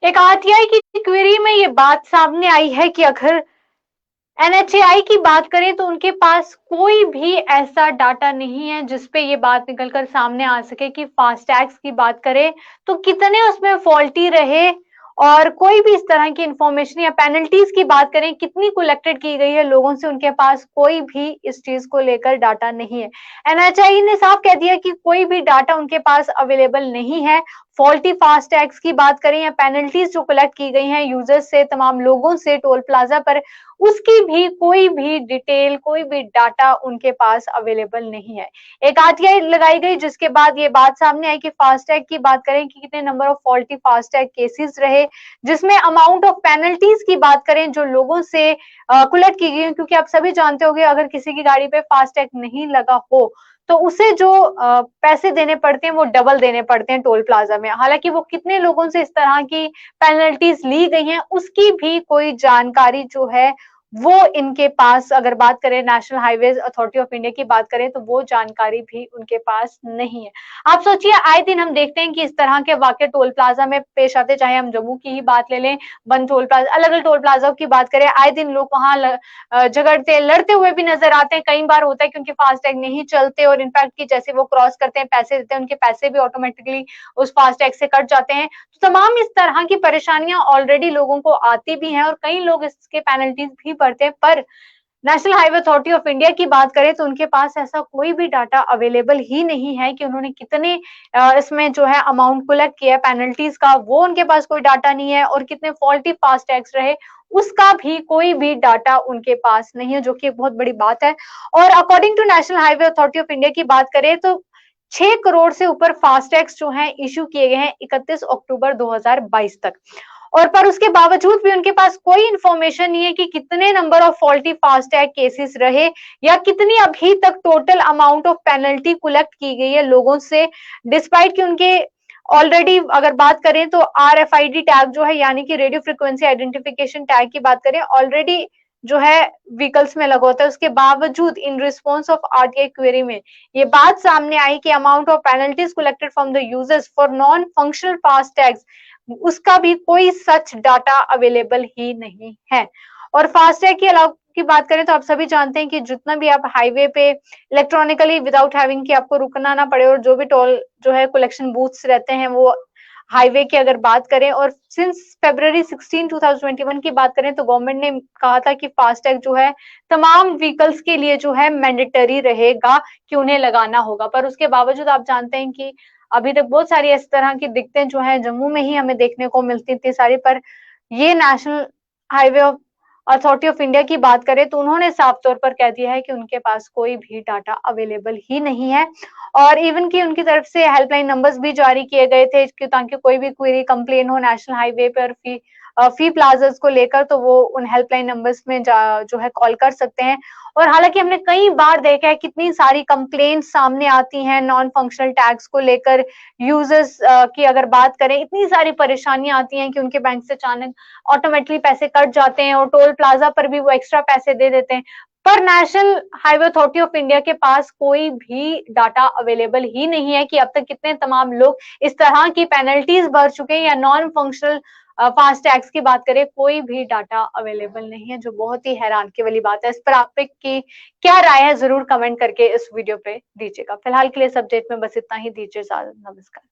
एक आरटीआई की क्वेरी में ये बात सामने आई है कि अगर एनएचएआई की बात करें तो उनके पास कोई भी ऐसा डाटा नहीं है जिसपे ये बात निकलकर सामने आ सके कि फास्टैग्स की बात करें तो कितने उसमें फॉल्टी रहे और कोई भी इस तरह की इंफॉर्मेशन या पेनल्टीज की बात करें कितनी कलेक्टेड की गई है लोगों से, उनके पास कोई भी इस चीज को लेकर डाटा नहीं है। एनएचएआई ने साफ कह दिया कि कोई भी डाटा उनके पास अवेलेबल नहीं है। फॉल्टी फास्टैग्स की बात करें या पेनल्टीज जो कलेक्ट की गई हैं यूजर्स से, तमाम लोगों से टोल प्लाजा पर, उसकी भी कोई भी डिटेल, कोई भी डाटा उनके पास अवेलेबल नहीं है। एक आरटीआई लगाई गई जिसके बाद ये बात सामने आई कि फास्टैग की बात करें कि कितने number of faulty FASTag cases रहे, जिसमें अमाउंट ऑफ पेनल्टीज की बात करें जो लोगों से कलेक्ट की गई, क्योंकि आप सभी जानते होंगे अगर किसी की गाड़ी पे फास्टैग नहीं लगा हो तो उसे जो पैसे देने पड़ते हैं वो डबल देने पड़ते हैं टोल प्लाजा में। हालांकि वो कितने लोगों से इस तरह की पेनल्टीज ली गई हैं उसकी भी कोई जानकारी जो है वो इनके पास, अगर बात करें national highways authority of India की बात करें तो वो जानकारी भी उनके पास नहीं है। आप सोचिए आए दिन हम देखते हैं कि इस तरह के वाकये टोल प्लाजा में पेश आते, चाहे हम जम्मू की ही बात ले लें, बंद टोल प्लाजा, अलग अलग टोल प्लाजा की बात करें, आए दिन लोग वहां झगड़ते लड़ते हुए भी नजर आते हैं। कई बार होता है क्योंकि फास्टैग नहीं चलते और इनफैक्ट की जैसे वो क्रॉस करते हैं पैसे देते हैं, उनके पैसे भी ऑटोमेटिकली उस फास्टैग से कट जाते हैं। तो तमाम इस तरह की परेशानियां ऑलरेडी लोगों को आती भी हैं और कई लोग इसके पेनल्टीज भी भरते हैं। पर national Highway Authority of India की बात करें तो उनके पास ऐसा कोई भी डाटा अवेलेबल ही नहीं है कि उन्होंने कितने इसमें जो है अमाउंट कलेक्ट किया पेनल्टीज का, वो उनके पास कोई डाटा नहीं है, और कितने फॉल्टी फास्टैग्स रहे उसका भी कोई भी डाटा उनके पास नहीं है, जो कि एक बहुत बड़ी बात है। और according to National Highway Authority of India की बात करें तो 6 करोड़ से ऊपर फास्टैग्स जो हैं इश्यू किए गए हैं 31 अक्टूबर 2022 तक। और पर उसके बावजूद भी उनके पास कोई इंफॉर्मेशन नहीं है कि कितने number of faulty FASTag cases रहे या कितनी अभी तक total amount of penalty collect की गई है लोगों से, डिस्पाइट कि उनके ऑलरेडी अगर बात करें तो आरएफआईडी टैग जो है यानी कि रेडियो फ्रिक्वेंसी आइडेंटिफिकेशन टैग की बात करें ऑलरेडी जो है व्हीकल्स में लगा होता है। उसके बावजूद in response of RTI query में ये बात सामने आई कि amount of penalties collected from the users for non functional फास्टैग्स, उसका भी कोई सच डाटा अवेलेबल ही नहीं है। और फास्टैग के अलावा की बात करें तो आप सभी जानते हैं कि जितना भी आप हाईवे पे इलेक्ट्रॉनिकली विदाउट हैविंग कि आपको रुकना ना पड़े, और जो भी टोल जो है कलेक्शन बूथ्स रहते हैं वो हाईवे की अगर बात करें, और सिंस February 16, 2021 की बात करें तो गवर्नमेंट ने कहा था कि फास्टैग जो है तमाम व्हीकल्स के लिए जो है मैंडेटरी रहेगा कि उन्हें लगाना होगा। पर उसके बावजूद आप जानते हैं कि अभी तक बहुत सारी इस तरह की दिक्कतें जो है जम्मू में ही हमें देखने को मिलती थी सारी। पर ये national Highway Authority of India की बात करें तो उन्होंने साफ तौर पर कह दिया है कि उनके पास कोई भी डाटा अवेलेबल ही नहीं है। और इवन कि उनकी तरफ से हेल्पलाइन नंबर्स भी जारी किए गए थे कि ताकि कोई भी क्वेरी कंप्लेन हो नेशनल हाईवे पर फी प्लाजास को लेकर तो वो उन हेल्पलाइन नंबर्स में जो है कॉल कर सकते हैं। और हालांकि हमने कई बार देखा है कितनी सारी कंप्लेंट सामने आती हैं नॉन फंक्शनल टैक्स को लेकर, यूजर्स की अगर बात करें इतनी सारी परेशानियां आती हैं कि उनके बैंक से अचानक ऑटोमेटिकली पैसे कट जाते हैं और टोल प्लाजा पर भी वो एक्स्ट्रा पैसे दे देते हैं। पर national Highway Authority of India के पास कोई भी डाटा अवेलेबल ही नहीं है कि अब तक कितने तमाम लोग इस तरह की पेनल्टीज भर चुके हैं, या नॉन फंक्शनल फास्ट टैक्स की बात करें कोई भी डाटा अवेलेबल नहीं है, जो बहुत ही हैरानगी वाली बात है। इस पर आपकी क्या राय है जरूर कमेंट करके इस वीडियो पे दीजिएगा। फिलहाल के लिए सब्जेक्ट में बस इतना ही, दीजिए इजाजत, नमस्कार।